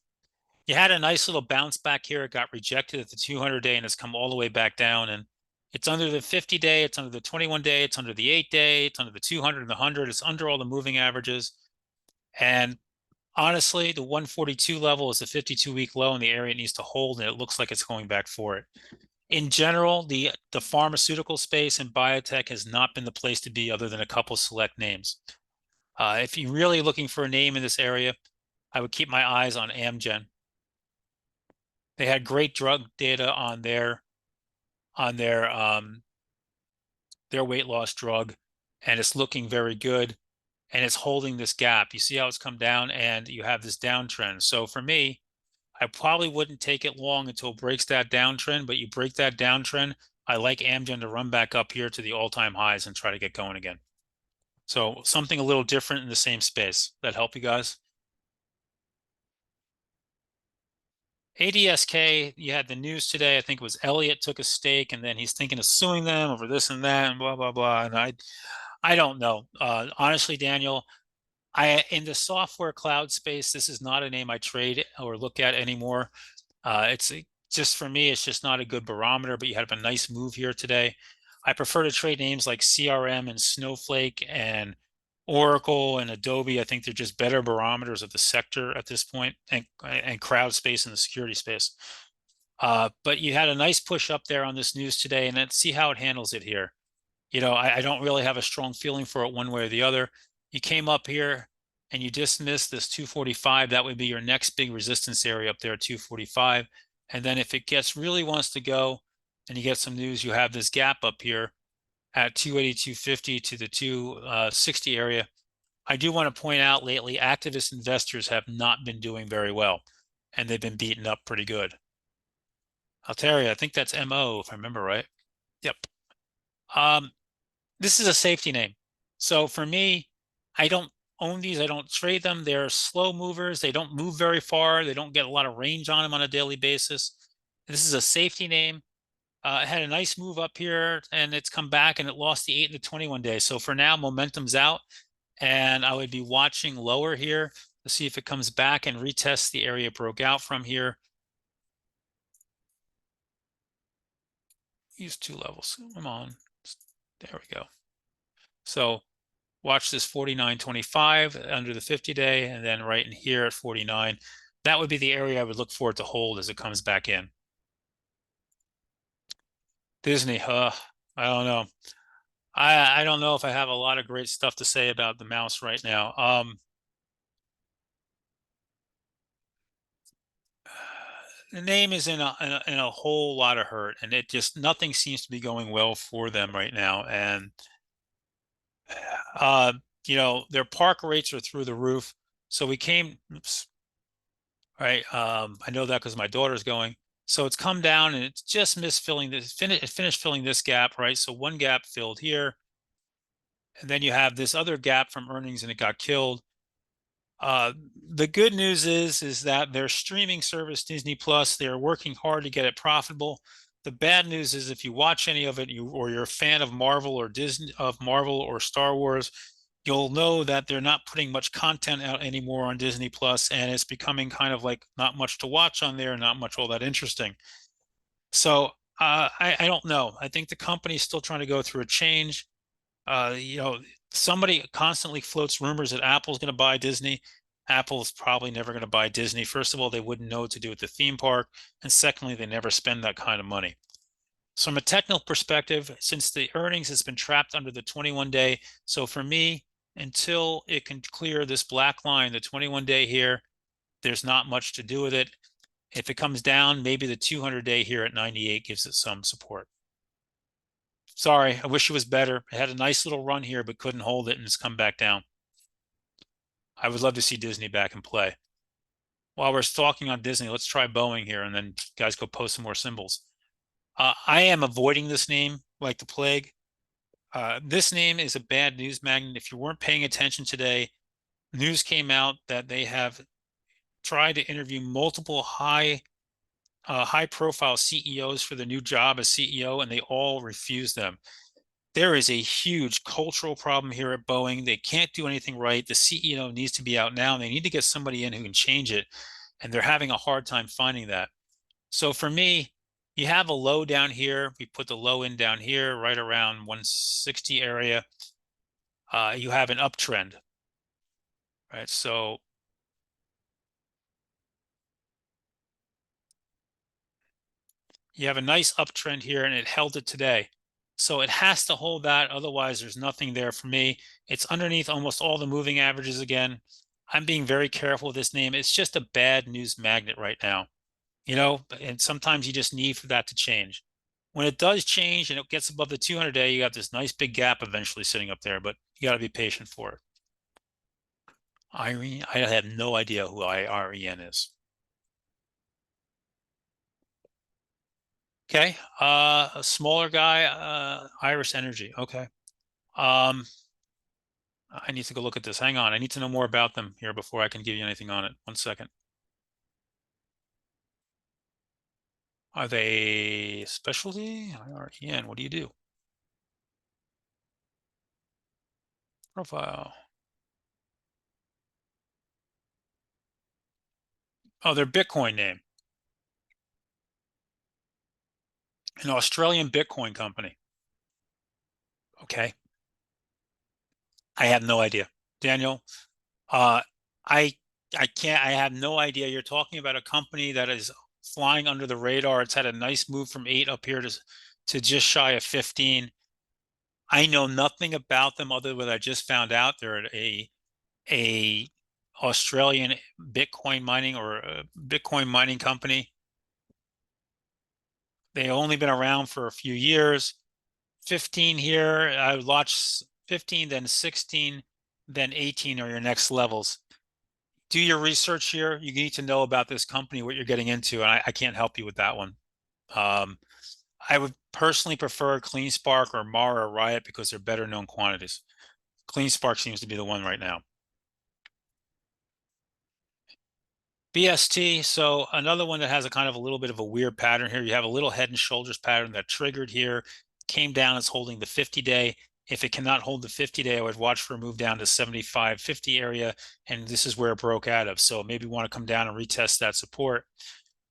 [SPEAKER 1] you had a nice little bounce back here. It got rejected at the 200 day and it's come all the way back down. And it's under the 50 day, it's under the 21 day, it's under the 8 day, it's under the 200 and the 100. It's under all the moving averages. And honestly, the 142 level is the 52-week low in the area it needs to hold, and it looks like it's going back for it. In general, the pharmaceutical space and biotech has not been the place to be other than a couple select names. If you're really looking for a name in this area, I would keep my eyes on Amgen. They had great drug data on their weight loss drug, and it's looking very good, and it's holding this gap. You see how it's come down, and you have this downtrend. So for me, I probably wouldn't take it long until it breaks that downtrend, but you break that downtrend, I like Amgen to run back up here to the all-time highs and try to get going again. So something a little different in the same space. That help you guys? ADSK, you had the news today. I think it was Elliott took a stake, and then he's thinking of suing them over this and that, and blah blah blah. And I don't know. Honestly, Daniel, I in the software cloud space, this is not a name I trade or look at anymore. It's just for me, it's just not a good barometer. But you had a nice move here today. I prefer to trade names like CRM and Snowflake and Oracle and Adobe. I think they're just better barometers of the sector at this point, and crowd space and the security space. But you had a nice push up there on this news today, and let's see how it handles it here. You know, I don't really have a strong feeling for it one way or the other. You came up here and you dismissed this 245. That would be your next big resistance area up there at 245. And then if it really wants to go and you get some news, you have this gap up here at 280, 250 to the 260 area. I do want to point out lately, activist investors have not been doing very well, and they've been beaten up pretty good. Altaria, I think that's MO, if I remember right. Yep. This is a safety name. So for me, I don't own these. I don't trade them. They're slow movers. They don't move very far. They don't get a lot of range on them on a daily basis. This is a safety name. It had a nice move up here, and it's come back, and it lost the 8 and the 21 days. So for now, momentum's out, and I would be watching lower here to see if it comes back and retests the area it broke out from here. Use 2 levels. Come on. There we go. So watch this 49.25 under the 50 day, and then right in here at 49. That would be the area I would look for it to hold as it comes back in. Disney, I don't know. I don't know if I have a lot of great stuff to say about the mouse right now. The name is in a whole lot of hurt, and it just nothing seems to be going well for them right now. And you know, their park rates are through the roof. So we came, oops, right? I know that because my daughter's going. So it's come down and it's just missed filling this. It finished filling this gap, right? So one gap filled here, and then you have this other gap from earnings, and it got killed. The good news is that their streaming service, Disney Plus, they are working hard to get it profitable. The bad news is if you watch any of it, or you're a fan of Marvel or Star Wars, you'll know that they're not putting much content out anymore on Disney Plus, and it's becoming kind of like not much to watch on there, not much all that interesting. So I don't know. I think the company's still trying to go through a change. You know, somebody constantly floats rumors that Apple's going to buy Disney. Apple's probably never going to buy Disney. First of all, they wouldn't know what to do with the theme park. And secondly, they never spend that kind of money. So from a technical perspective, since the earnings has been trapped under the 21 day, so for me, until it can clear this black line, the 21 day here, there's not much to do with it. If it comes down, maybe the 200 day here at 98 gives it some support. Sorry, I wish it was better. It had a nice little run here, but couldn't hold it and it's come back down. I would love to see Disney back in play. While we're talking on Disney, let's try Boeing here and then guys go post some more symbols. I am avoiding this name like the plague. This name is a bad news magnet. If you weren't paying attention today, news came out that they have tried to interview multiple high profile CEOs for the new job as CEO, and they all refused them. There is a huge cultural problem here at Boeing. They can't do anything right. The CEO needs to be out now, and they need to get somebody in who can change it. And they're having a hard time finding that. So for me, you have a low down here. We put the low in down here, right around 160 area. You have an uptrend, right? So you have a nice uptrend here, and it held it today. So it has to hold that. Otherwise, there's nothing there for me. It's underneath almost all the moving averages again. I'm being very careful with this name. It's just a bad news magnet right now, you know, and sometimes you just need for that to change. When it does change and it gets above the 200 day, you got this nice big gap eventually sitting up there, but you got to be patient for it. Irene, I have no idea who IREN is. Okay, a smaller guy, Irish Energy. Okay. Um, I need to go look at this. Hang on. I need to know more about them here before I can give you anything on it. 1 second. Are they specialty? IREN, what do you do? Profile. Oh, their Bitcoin name. An Australian Bitcoin company. Okay. I have no idea. Daniel, uh, I I have no idea. You're talking about a company that is flying under the radar. It's had a nice move from 8 up here to just shy of 15. I know nothing about them other than what I just found out. They're a Australian Bitcoin mining or a Bitcoin mining company. They've only been around for a few years. 15 here, I would watch 15, then 16, then 18 are your next levels. Do your research here. You need to know about this company, what you're getting into, and I can't help you with that one. Um, I would personally prefer CleanSpark or Mara or Riot because they're better known quantities. CleanSpark seems to be the one right now. BST, so another one that has a kind of a little bit of a weird pattern here. You have a little head and shoulders pattern that triggered here, came down, it's holding the 50-day. If it cannot hold the 50-day, I would watch for a move down to 75.50 area, and this is where it broke out of. So maybe want to come down and retest that support.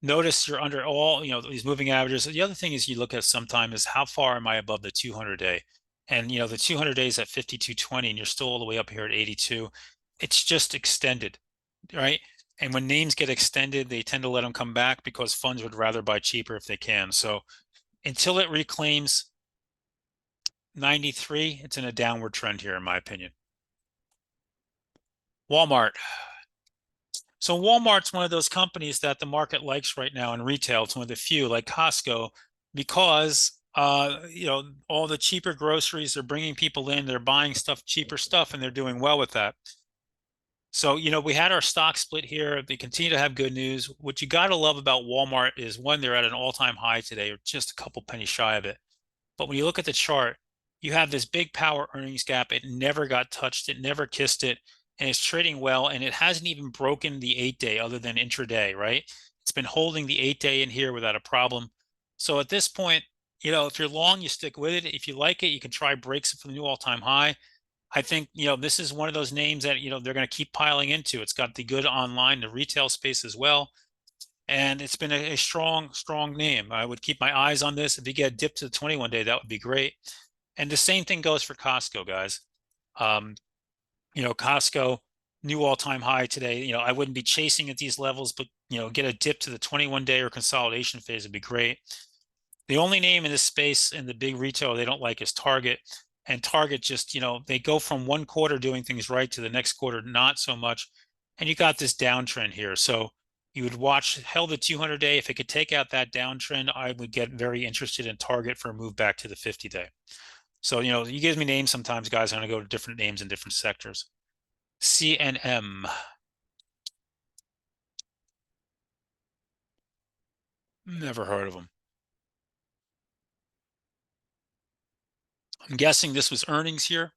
[SPEAKER 1] Notice you're under all, these moving averages. The other thing is you look at sometime is how far am I above the 200-day? And, the 200 days at 52.20, and you're still all the way up here at 82. It's just extended, right? And when names get extended, they tend to let them come back because funds would rather buy cheaper if they can. So until it reclaims 93, it's in a downward trend here, in my opinion. Walmart. So Walmart's one of those companies that the market likes right now in retail. It's one of the few, like Costco, because all the cheaper groceries are bringing people in. They're buying cheaper stuff, and they're doing well with that. So, we had our stock split here. They continue to have good news. What you got to love about Walmart is one, they're at an all-time high today, or just a couple pennies shy of it. But when you look at the chart, you have this big power earnings gap. It never got touched. It never kissed it. And it's trading well. And it hasn't even broken the 8-day other than intraday, right? It's been holding the 8-day in here without a problem. So at this point, if you're long, you stick with it. If you like it, you can try breaks for the new all-time high. I think, this is one of those names that, they're going to keep piling into. It's got the good online, the retail space as well. and it's been a strong, strong name. I would keep my eyes on this. If you get a dip to the 21 day, that would be great. And the same thing goes for Costco, guys. Um, Costco, new all-time high today. I wouldn't be chasing at these levels, but get a dip to the 21 day or consolidation phase would be great. The only name in this space in the big retail they don't like is Target. And Target just, they go from one quarter doing things right to the next quarter not so much. And you got this downtrend here. So you would watch held the 200 day. If it could take out that downtrend, I would get very interested in Target for a move back to the 50 day. So, you give me names sometimes, guys. I'm going to go to different names in different sectors. CNM. Never heard of them. I'm guessing this was earnings here.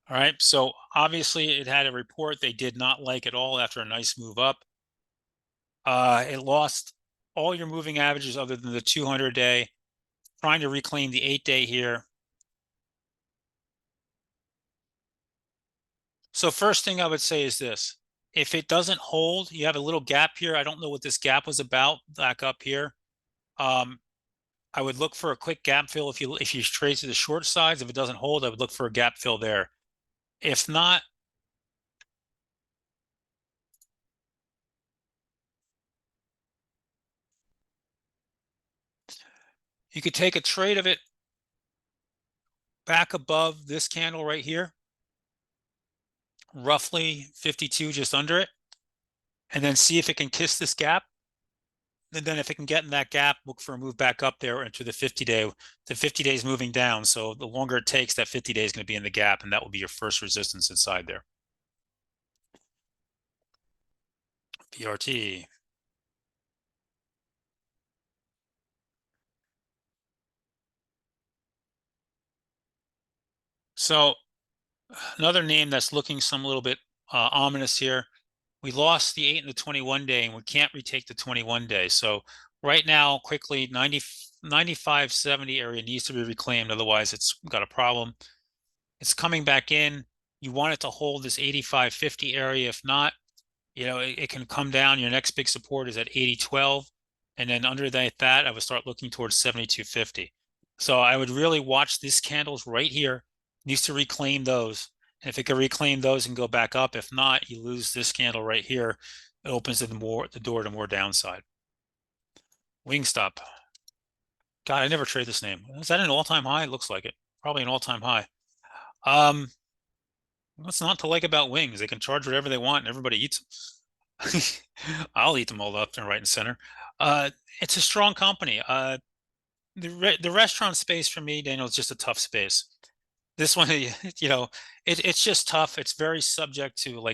[SPEAKER 1] All right, so obviously it had a report they did not like at all after a nice move up. It lost all your moving averages other than the 200 day, trying to reclaim the 8 day here. So first thing I would say is this. If it doesn't hold, you have a little gap here. I don't know what this gap was about back up here. I would look for a quick gap fill if you trade to the short sides. If it doesn't hold, I would look for a gap fill there. If not, you could take a trade of it back above this candle right here, roughly 52, just under it, and then see if it can kiss this gap. And then if it can get in that gap, look for a move back up there into the 50 day. The 50 days moving down. So the longer it takes, that 50 day is going to be in the gap, and that will be your first resistance inside there. PRT. So another name that's looking some little bit ominous here. We lost the 8 and the 21 day, and we can't retake the 21 day. So right now, quickly, 95.70 area needs to be reclaimed. Otherwise, it's got a problem. It's coming back in. You want it to hold this 85.50 area. If not, it can come down. Your next big support is at 80.12. And then under that, I would start looking towards 72.50. So I would really watch these candles right here. Needs to reclaim those. And if it can reclaim those and go back up, if not, you lose this candle right here. It opens the door to more downside. Wingstop. God, I never trade this name. Is that an all-time high? It looks like it. Probably an all-time high. What's not to like about wings? They can charge whatever they want and everybody eats them. I'll eat them all left and right and center. Uh, it's a strong company. The restaurant space for me, Daniel, is just a tough space. This one, it's just tough. It's very subject to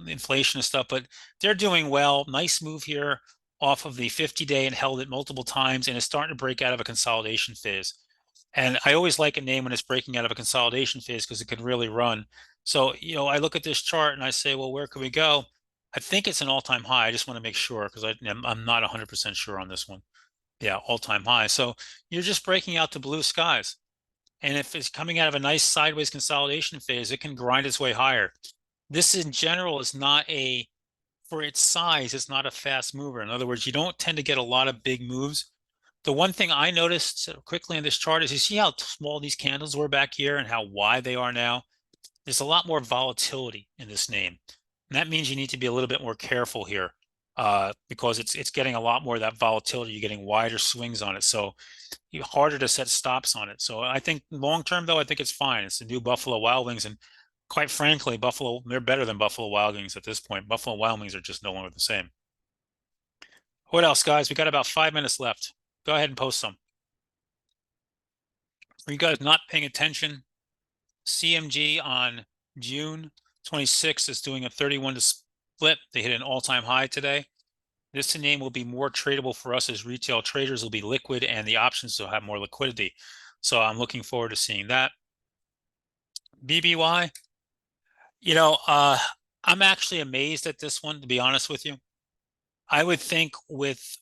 [SPEAKER 1] inflation and stuff, but they're doing well. Nice move here off of the 50 day and held it multiple times, and it's starting to break out of a consolidation phase. And I always like a name when it's breaking out of a consolidation phase because it can really run. So, I look at this chart and I say, well, where can we go? I think it's an all-time high. I just want to make sure because I'm not 100% sure on this one. Yeah, all-time high. So you're just breaking out to blue skies. And if it's coming out of a nice sideways consolidation phase, it can grind its way higher. This in general is not for its size, it's not a fast mover. In other words, you don't tend to get a lot of big moves. The one thing I noticed quickly in this chart is you see how small these candles were back here and how wide they are now. There's a lot more volatility in this name. And that means you need to be a little bit more careful here because it's getting a lot more of that volatility. You're getting wider swings on it. So harder to set stops on it. So I think long term, though, I think it's fine. It's the new Buffalo Wild Wings. And quite frankly, they're better than Buffalo Wild Wings at this point. Buffalo Wild Wings are just no longer the same. What else, guys? We got about 5 minutes left. Go ahead and post some. For you guys not paying attention, CMG on June 26th is doing a 31 to split. They hit an all-time high today. This name will be more tradable for us as retail traders. Will be liquid and the options will have more liquidity. So I'm looking forward to seeing that. BBY, I'm actually amazed at this one, to be honest with you. I would think with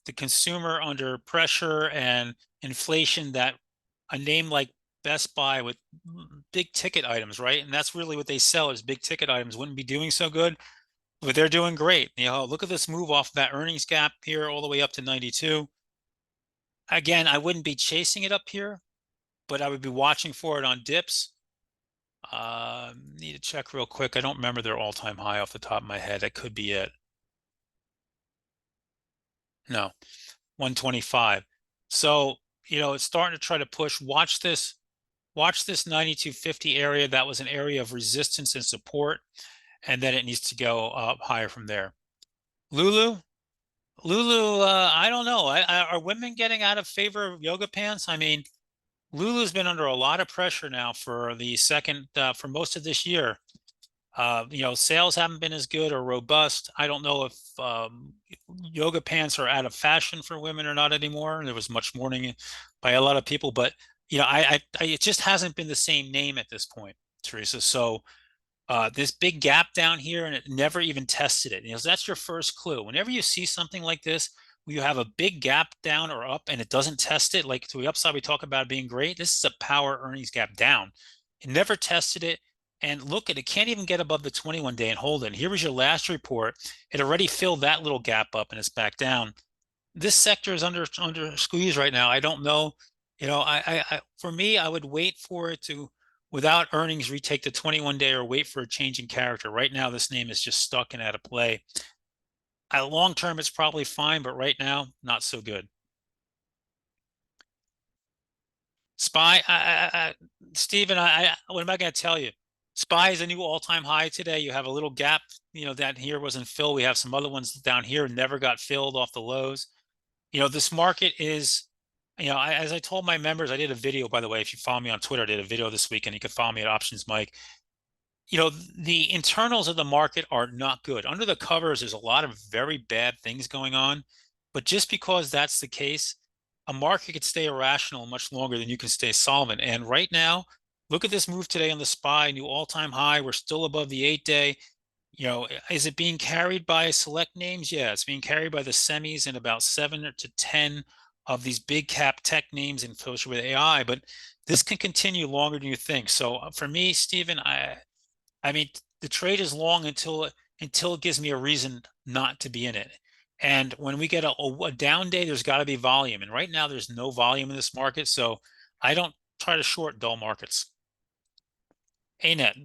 [SPEAKER 1] the consumer under pressure and inflation that a name like Best Buy with big ticket items, right? And that's really what they sell is big ticket items. Wouldn't be doing so good, but they're doing great. Look at this move off that earnings gap here all the way up to 92. Again, I wouldn't be chasing it up here, but I would be watching for it on dips. Need to check real quick. I don't remember their all-time high off the top of my head. That could be it. No, 125. So, it's starting to try to push. Watch this 9250 area. That was an area of resistance and support, and then it needs to go up higher from there. Lulu, I don't know. Are women getting out of favor of yoga pants? I mean, Lulu's been under a lot of pressure now for for most of this year. Sales haven't been as good or robust. I don't know if yoga pants are out of fashion for women or not anymore. There was much mourning by a lot of people, but it just hasn't been the same name at this point, Teresa. So this big gap down here, and it never even tested it. So that's your first clue. Whenever you see something like this, where you have a big gap down or up and it doesn't test it, like to the upside we talk about being great, this is a power earnings gap down. It never tested it. And look at it, can't even get above the 21 day and hold it. And here was your last report. It already filled that little gap up and it's back down. This sector is under squeeze right now. I don't know. For me, I would wait for it to, without earnings, retake the 21 day or wait for a change in character. Right now, this name is just stuck and out of play. Long term, it's probably fine, but right now, not so good. SPY, Stephen, what am I going to tell you? SPY is a new all-time high today. You have a little gap, that here wasn't filled. We have some other ones down here never got filled off the lows. This market is, as I told my members, I did a video, by the way, if you follow me on Twitter, I did a video this week, and you can follow me at Options Mike. The internals of the market are not good. Under the covers, there's a lot of very bad things going on. But just because that's the case, a market could stay irrational much longer than you can stay solvent. And right now, look at this move today on the SPY, new all-time high. We're still above the 8-day. Is it being carried by select names? Yeah, it's being carried by the semis and about 7 to 10 of these big cap tech names in social with AI. But this can continue longer than you think. So for me, Stephen, I mean, the trade is long until it gives me a reason not to be in it. And when we get a down day, there's got to be volume. And right now, there's no volume in this market. So I don't try to short dull markets. ANET.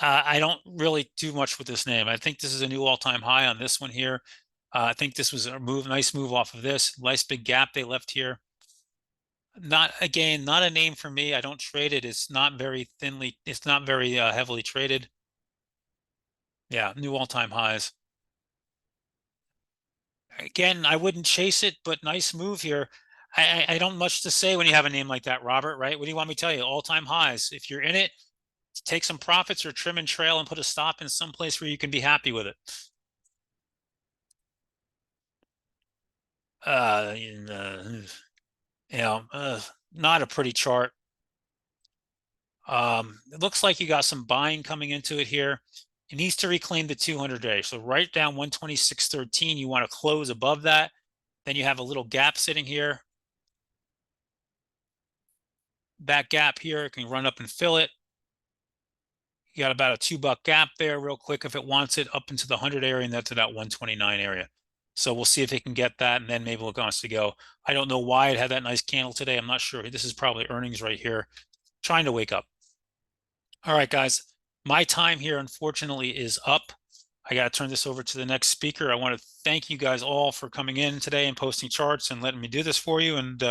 [SPEAKER 1] I don't really do much with this name. I think this is a new all-time high on this one here. I think this was a nice move off of this. Nice big gap they left here. Not a name for me. I don't trade it. It's not very heavily traded. Yeah, new all-time highs. Again, I wouldn't chase it, but nice move here. I don't much to say when you have a name like that, Robert, right? What do you want me to tell you? All-time highs. If you're in it, take some profits or trim and trail and put a stop in some place where you can be happy with it. Not a pretty chart. It looks like you got some buying coming into it here. It needs to reclaim the 200 day. So right down 126.13, you want to close above that. Then you have a little gap sitting here. That gap here can run up and fill it. You got about a $2 gap there real quick if it wants it up into the 100 area and then to that 129 area. So we'll see if it can get that, and then maybe it wants to go. I don't know why it had that nice candle today. I'm not sure. This is probably earnings right here. Trying to wake up. All right, guys. My time here, unfortunately, is up. I got to turn this over to the next speaker. I want to thank you guys all for coming in today and posting charts and letting me do this for you. And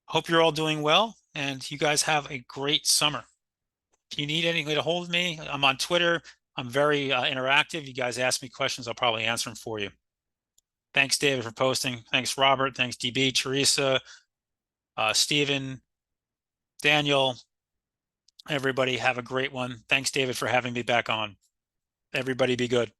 [SPEAKER 1] hope you're all doing well. And you guys have a great summer. If you need anything to hold me, I'm on Twitter. I'm very interactive. You guys ask me questions, I'll probably answer them for you. Thanks, David, for posting. Thanks, Robert. Thanks, DB, Teresa, Stephen, Daniel. Everybody have a great one. Thanks, David, for having me back on. Everybody be good.